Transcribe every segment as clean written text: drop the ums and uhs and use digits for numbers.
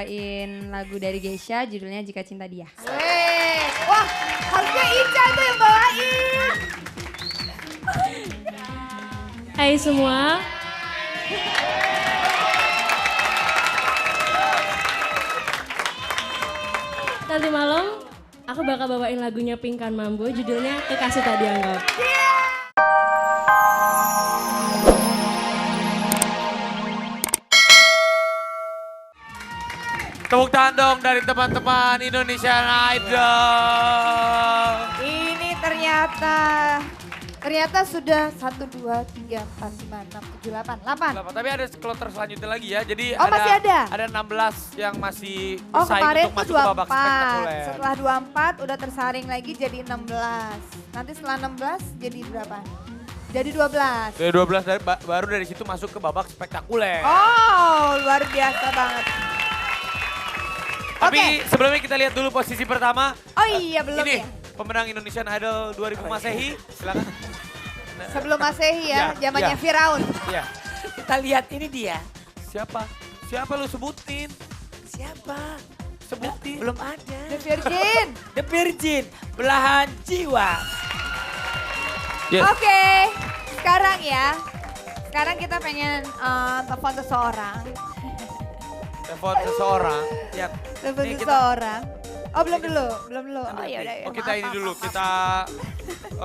bawain lagu dari Geisha judulnya Jika Cinta Dia. Wah, harusnya Ica tuh yang bawain. Hai semua. Nanti malam aku bakal bawain lagunya Pinkan Mambo judulnya Kekasih Tak Dianggap. Tepuk tangan dong dari teman-teman Indonesian Idol. Ini ternyata sudah 1, 2, 3, 4, 5, 6, 7, 8. Tapi ada kloter selanjutnya lagi ya. Jadi masih ada? Ada 16 yang masih Oh bersaing kemarin untuk tuh masuk ke babak 24. spektakuler. Setelah 24 udah tersaring lagi jadi 16. Nanti setelah 16 jadi berapa? Jadi 12. Dari 12 baru dari situ masuk ke babak spektakuler. Oh luar biasa banget. Tapi sebelumnya kita lihat dulu posisi pertama. Oh iya belum Ini ya? pemenang Indonesian Idol 2000 Masehi. Silakan. Sebelum Masehi ya, zamannya Ya. Firaun. Iya. Kita lihat ini dia. Siapa? Siapa lu sebutin? Siapa? Sebutin. Belum ada. The Virgin. The Virgin, belahan jiwa. Yes. Oke, sekarang ya. Sekarang kita pengen telepon seseorang. Telepon seseorang. Ya. Telepon Ini kita- seseorang. Oh belum dulu. Oh iya udah. Oh kita ini dulu, kita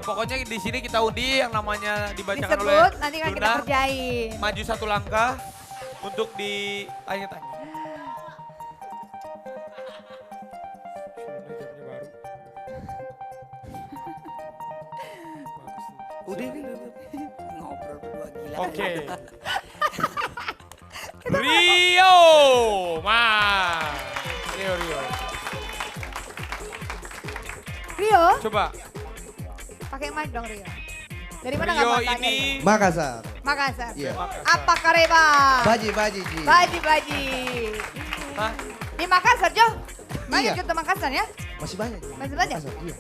pokoknya di sini kita undi yang namanya dibacakan oleh Disebut, nanti kan kita Luna. kerjain. Maju 1 langkah untuk ditanya-tanya. Udah ngobrol berdua gila. Oke. Rio, Rio. Rio, Coba. pakai mic dong Rio. Dari mana Rio kamu ini Makassar. Makassar. Iya. Apa kareba? Baji, Ji. Baji. Hah? Di Makassar, Jo. Banyak Iya. contoh Makassar ya. Masih banyak. Ji. Masih banyak? Makassar, iya.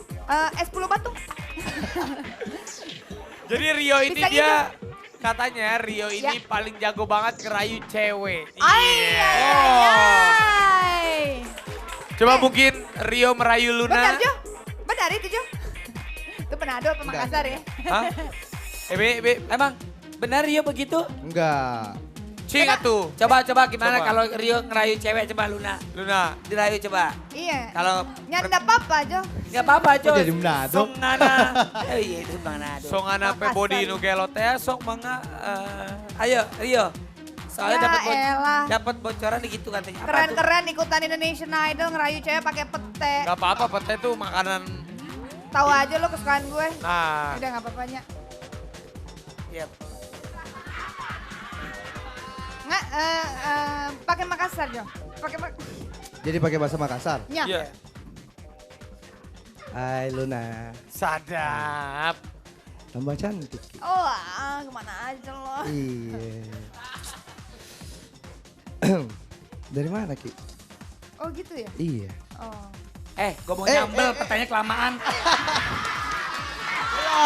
S10 Batu. Jadi Rio ini Bisa gitu. dia katanya Rio ini Ya. paling jago banget ngerayu cewek. Ay. Coba mungkin Rio merayu Luna. Benar, Jo? Benar itu, Jo? Itu Manado apa Enggak. Makassar ya? Hah? Be. Emang benar Rio begitu? Enggak. Cing atuh. Coba gimana Coba. kalau Rio ngerayu cewek, coba Luna. Luna. Dirayu coba. Iya. Kalau Nyanda apa-apa, Jo. nggak apa-apa, Kok Coy. jadi Manado? Song ngana. Oh iya itu Manado. Song ana pe Makassar. body nu gelot teh sok mangga Ayo Rio. Soalnya Ya elah. dapat bocoran gitu katanya. Apa tuh? Keren-keren ikutan Indonesian Idol ngerayu cewek pakai pete. Gak apa-apa, pete tuh makanan. Tahu aja lo kesukaan gue. Nah, Udah nggak apa-apanya. Iya. Nggak, pakai Makassar, Jo. Jadi pakai bahasa Makassar. Nya. iya. Hai Luna. Sadap. Tambah cantik. Oh, kemana aja lo. Iya. Dari mana Ki? Oh gitu ya? Iya. Oh. Gue mau nyambel, pertanyaan kelamaan.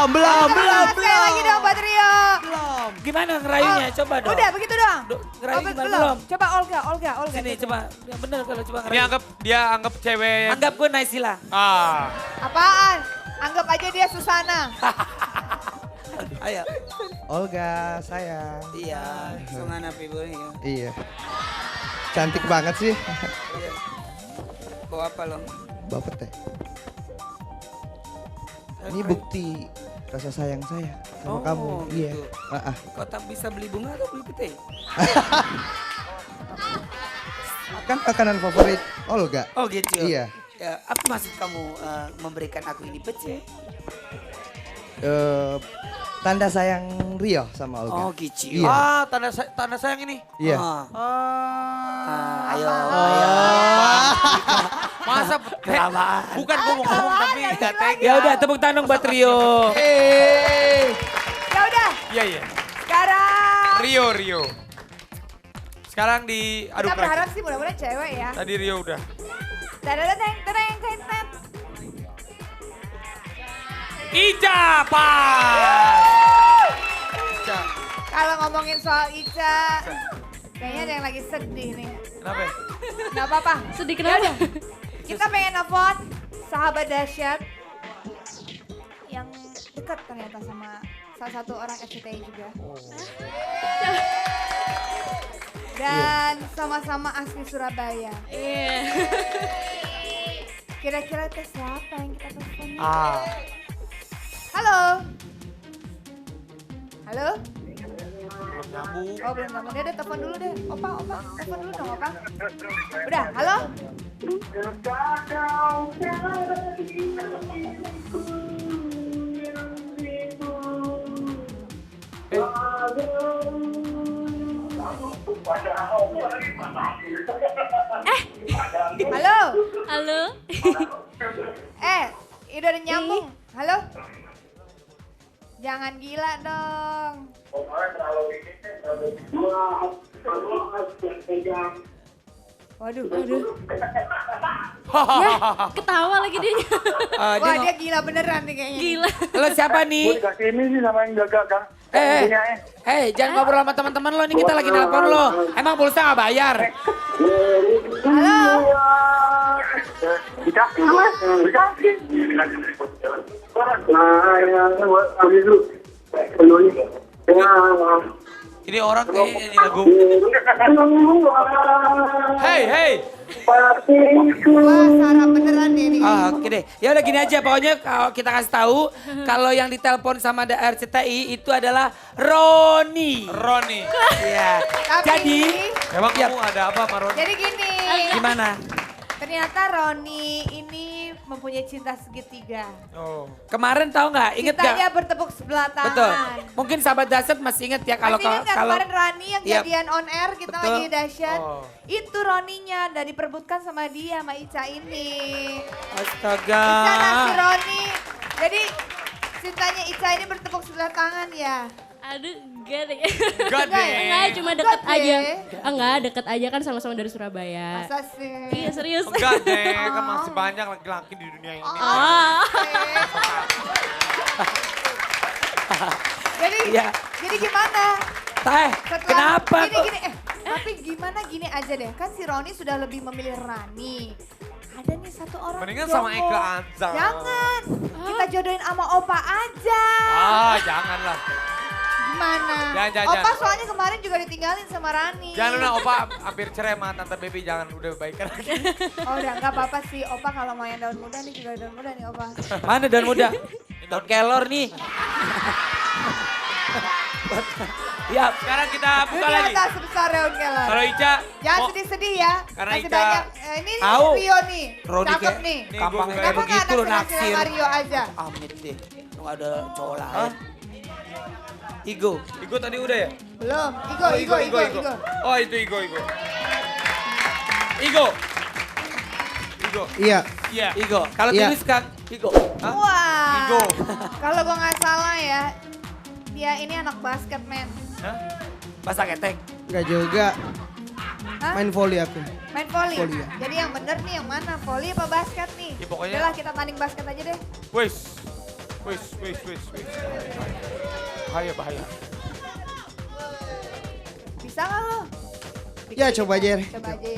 Belum. Sekali lagi dong buat Rio. Gimana ngerayunya? Coba dong. Udah begitu doang. Ngerayu Oh, gimana belum. belum? Coba Olga. Sini coba. Ya bener kalau coba Ini ngerayu. dia anggap cewek. Anggap gue Naisila. Apaan? Anggap aja dia Susana. Ayo. Olga, sayang. Iya, sungana ibu ya. Iya. Cantik banget sih. Iya. Bawa apa lo? Bapak teh. Ini bukti rasa sayang saya sama Oh, kamu. Iya. gitu. Kau tak bisa beli bunga atau beli pete? Kan makanan favorit Olga. Oh gitu. Iya. Ya, apa maksud kamu memberikan aku ini pece? Tanda sayang Rio sama Olga. Oh gitu. Iya. Tanda sayang ini. Iya. Oh. Ayo. Masa pete? Kelamaan. Bukan gue mau ngomong tapi gak tega. Ya udah tepuk tangan dong buat Rio. Ya udah, Iya. sekarang Rio. Sekarang diaduk kita lagi. berharap sih mudah-mudahan cewek ya. Tadi Rio udah. Tereng. Ica, pas. Ica. Kalau ngomongin soal Ica, Kayaknya ada yang lagi sedih nih. Kenapa? Gak apa-apa. Sedih kenapa? Kita pengen nelfon sahabat dahsyat yang dekat ternyata sama salah satu orang RCTI juga. Dan sama-sama asli Surabaya. Iya. Kira-kira teh siapa yang kita telepon? Halo? Halo? Belum nyambung. Oh belum ngomong, dia telepon dulu deh. Opa, telepon dulu dong Opa. Udah, halo? Halo? Halo. Udah ada nyambung. Halo? Jangan gila dong. Waduh. Ya, ketawa lagi dia. Wah dia gila beneran nih kayaknya. Gila. Lo siapa nih? Dikasih ini sih sama yang jaga kan. Jangan ngobrol sama teman-teman lo nih, kita lagi nelpon lo. Emang pulsa nggak bayar? Halo? Ini orang kayaknya nyanyi lagu. Hey. Wah Sarah beneran deh ini. Oke deh. Ya udah gini aja, pokoknya kalau kita kasih tahu kalau yang ditelepon sama RCTI itu adalah Roni. Iya. Tapi Jadi, Emang Ya. kamu ada apa sama Roni? jadi gini. gimana? Ternyata Roni ini mempunyai cinta segitiga. Oh. Kemarin tahu nggak? Ingat Cintanya nggak? bertepuk sebelah tangan. Betul. Mungkin sahabat Dasyat masih ingat ya kalau Masih ingat nggak kalau kemarin Rani yang Iya. jadian on air kita Betul. lagi dahsyat. Oh. Itu Roninya dan diperebutkan sama dia sama Ica ini. Astaga. Ica nasi Roni. Jadi cintanya Ica ini bertepuk sebelah tangan ya. Aduh, enggak deh. Enggak deh. Enggak, cuma deket Enggak aja. deh. Enggak, deket aja kan sama-sama dari Surabaya. Masa sih? Iya, serius. Enggak deh, kan masih banyak laki-laki di dunia ini. Ah. Jadi, Iya. jadi gimana? Teh, kenapa gini, kok? gini, tapi gimana gini aja deh, kan si Roni sudah lebih memilih Rani. Ada nih satu orang Mendingan sama jomblo. Eka aja. Jangan, kita jodohin sama Opa aja. Janganlah. Gimana? Jangan. Opa soalnya kemarin juga ditinggalin sama Rani. Jangan Luna, Opa hampir cerai sama Tante Baby, jangan udah baikan lagi. Oh udah nggak apa-apa sih, Opa kalau mau yang daun muda nih juga daun muda nih Opa. Mana daun muda? Daun kelor nih. Ya, Sekarang kita buka Dunia lagi. tak sebesar daun kelor. Kalau Ica, Jangan mau- sedih-sedih ya. Karena Masih Ica- banyak. Ini Tahu. Rio nih, Roni cakep kayak nih. Nih, gampang gua kayak Kenapa nggak begitu lo naksir naksir. sama Rio aja? Amit deh, lu gak ada cowok lain. Igo. Igo tadi udah ya? Belum. Igo. Oh itu Igo. Igo. Iya. Iya. Igo. Kalau Iya. tulis kan Igo. Wah. Igo. Kalau gua nggak salah ya, dia ini anak basket men. Hah? Bahasa ketek. Enggak juga. Hah? Main volley aku. Main volley. Volley, ya. Jadi yang bener nih yang mana? Volley apa basket nih? Ya, pokoknya- Udahlah kita tanding basket aja deh. Wis. Bahaya. Bisa nggak lo? Ya coba aja. Coba aja.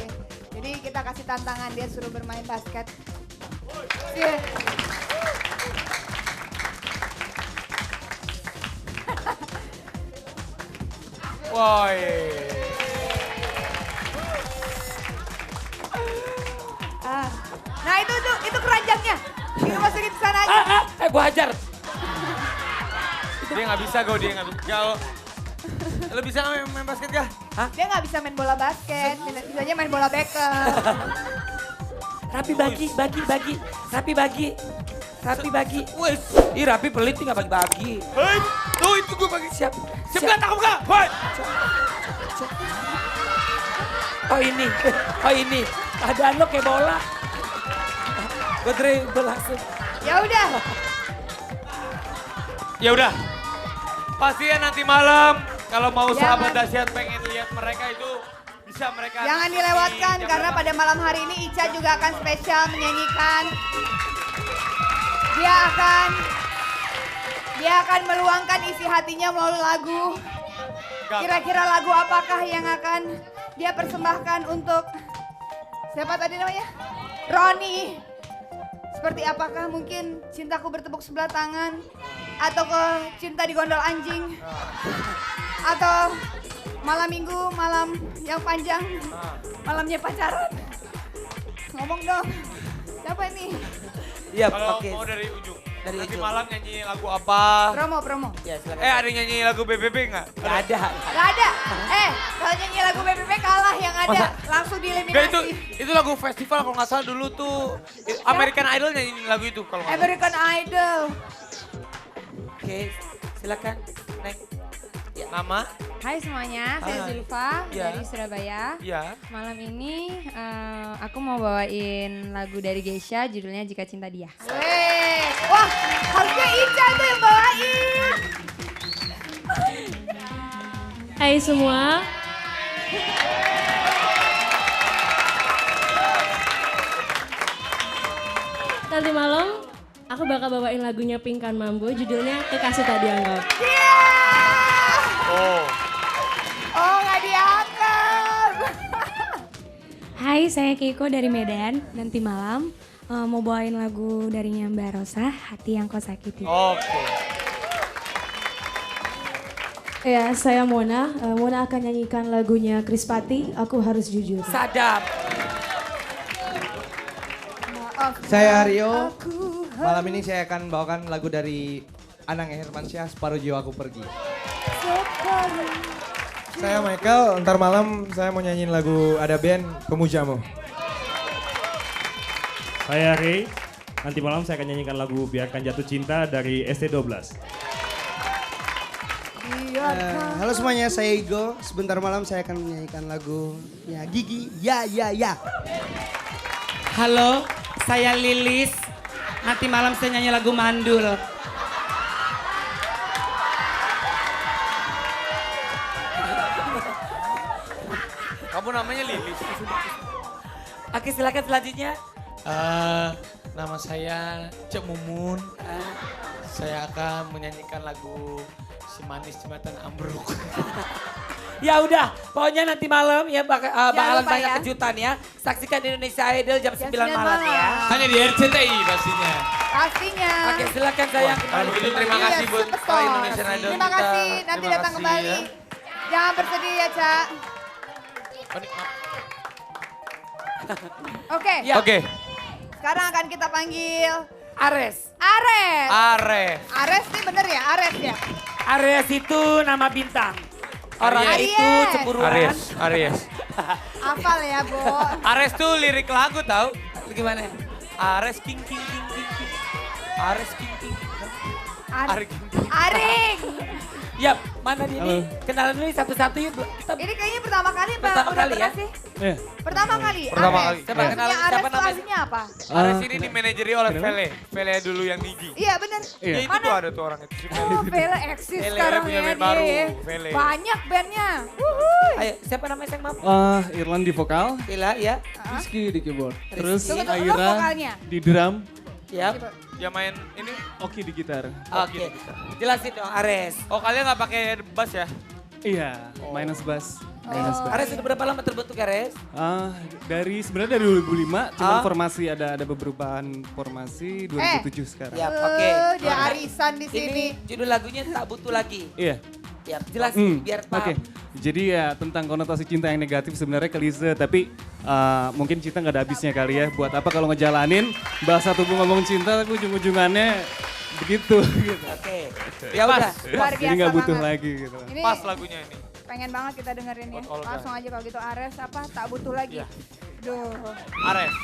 Jadi kita kasih tantangan dia suruh bermain basket. Iya. Woi. Nah itu keranjangnya. Kita masukin ke sana aja. Gua hajar. Dia nggak bisa dia nggak bisa. Lo bisa main basket gak? Dia nggak bisa main bola basket, bisanya main bola bekel. Rapi bagi. Wis. Ih Rapi pelit nih gak bagi-bagi. Hei, tuh itu gue bagi. Siap. Sebelah takut gak? Hoi. Oh ini. Keadaan lo kayak bola. Gue dribble langsung. Ya udah. Ya udah. Pastinya nanti malam kalau mau Jangan. sahabat dahsyat pengen lihat mereka itu bisa mereka. Jangan di dilewatkan jam karena berapa? pada malam hari ini Ica juga akan spesial menyanyikan. Dia akan meluangkan isi hatinya melalui lagu. Kira-kira lagu apakah yang akan dia persembahkan untuk siapa tadi namanya? Roni. Seperti apakah mungkin cintaku bertepuk sebelah tangan? Atau ke cinta digondol anjing? Atau malam minggu, malam yang panjang, malamnya pacaran? Ngomong dong, siapa ini? Iya, Kalau oke. mau dari ujung. Dari Nanti ujung. malam nyanyi lagu apa? Promo. Ya, silakan. Ada yang nyanyi lagu BBB nggak? Nggak ada. Gak ada. Kalau nyanyi lagu BBB kalah, yang ada Masa? langsung Nggak, dieliminasi. itu lagu festival kalau nggak salah dulu tuh American Idol nyanyi lagu itu kalau nggak salah. American Idol. Oke, silakan. Neng. Nama? Hai semuanya, saya Hai. Zulfa Ya. dari Surabaya. Iya. Malam ini aku mau bawain lagu dari Geisha, judulnya Jika Cinta Dia. Weh, wah harusnya Ica tuh yang bawain. Hai semua. Nanti malam aku bakal bawain lagunya Pinkan Mambo, judulnya Kekasih Tak Dianggap. Oh. Oh nggak diangkat. Hai, saya Keiko dari Medan. Nanti malam mau bawain lagu dari Mbak Rosa, Hati Yang Kau Sakiti. Oke. Ya, saya Mona. Mona akan nyanyikan lagunya Krispati, Aku Harus Jujur. Sadap. Saya Aryo. Malam ini saya akan bawakan lagu dari Anang Hermansyah, Separuh Jiwaku Pergi. Saya Michael, ntar malam saya mau nyanyiin lagu ada band Pemujamu. Saya Ray, nanti malam saya akan nyanyikan lagu Biarkan Jatuh Cinta dari ST12. Halo semuanya, saya Igo. Sebentar malam saya akan menyanyikan lagunya Gigi, Ya Ya Ya. Halo, saya Lilis. Nanti malam saya nyanyi lagu Mandul. Kamu namanya Lilis. Oke, silakan selanjutnya. Nama saya Cek Mumun. Saya akan menyanyikan lagu Si Manis Jembatan Ambruk. Ya udah, pokoknya nanti malam ya bakalan lupa banyak ya. kejutan ya. Saksikan Indonesia Idol jam 9 malam ya. Hanya di RCTI pastinya. Pastinya. Oke, silakan sayang. Kalau begitu terima kasih buat Superstar. Indonesian Idol. Terima kita. kasih, nanti Terima datang kasih kembali. ya. Jangan bersedih ya, Ca. Oke, Ya. Oke. sekarang akan kita panggil Ares. Ares. Aref. Ares nih bener ya, Ares ya? Ares itu nama bintang. Orangnya Aries. itu cemburuan. Aries. Hafal ya, Bo. Ares tuh lirik lagu tau? Gimana? Ares king king king king. king. Ares king king. Arik. Aring. Ya, mana ini? Kenalan dulu satu-satu yuk. Ini kayaknya pertama kali Mbak. Pertama Udah kali pernah ya? sih? Eh, Pertama kali. Pertama Ares. kali. Coba Maksudnya kenalan Ares siapa tuh namanya? aslinya apa? Ares ini dimanajeri oleh Vele. Vele dulu yang Niji. Iya bener. Iya. Ya itu tuh ada tuh orang itu. Si Vele. Oh, Vele eksis Vele sekarang punya ya band dia baru, ya. Vele. Banyak bandnya. Wuhui. Ayo, siapa namanya sayang mam? Irlan di vokal, Gila ya. Rizky di keyboard, terus Tunggu, tunggu, Aira vokalnya. di drum, Ya. Yang main ini. Oki di gitar. Oke. Jelasin dong Ares. Oh kalian nggak pakai bass ya? Iya, minus bass. Minus bass. Ares sudah berapa lama terbentuk Ares? Sebenarnya dari 2005, cuma Ah. formasi ada beberapa formasi 2007 sekarang. Ya, oke. Dia arisan di sini. Ini judul lagunya Tak Butuh Lagi. Iya. Ya, jelasin biar paham. Oke, jadi ya tentang konotasi cinta yang negatif sebenarnya klise, tapi mungkin cinta nggak ada habisnya kali ya. Buat apa kalau ngejalanin bahasa tubuh ngomong cinta, tapi ujung-ujungannya begitu. Gitu. Oke. Ya udah. Luar Jadi biasa nggak butuh banget. lagi gitu. Ini Pas lagunya ini. pengen banget kita dengerin ya. Buat Olga. Langsung aja kalau gitu Ares apa tak butuh lagi. Iya. Duh. Ares.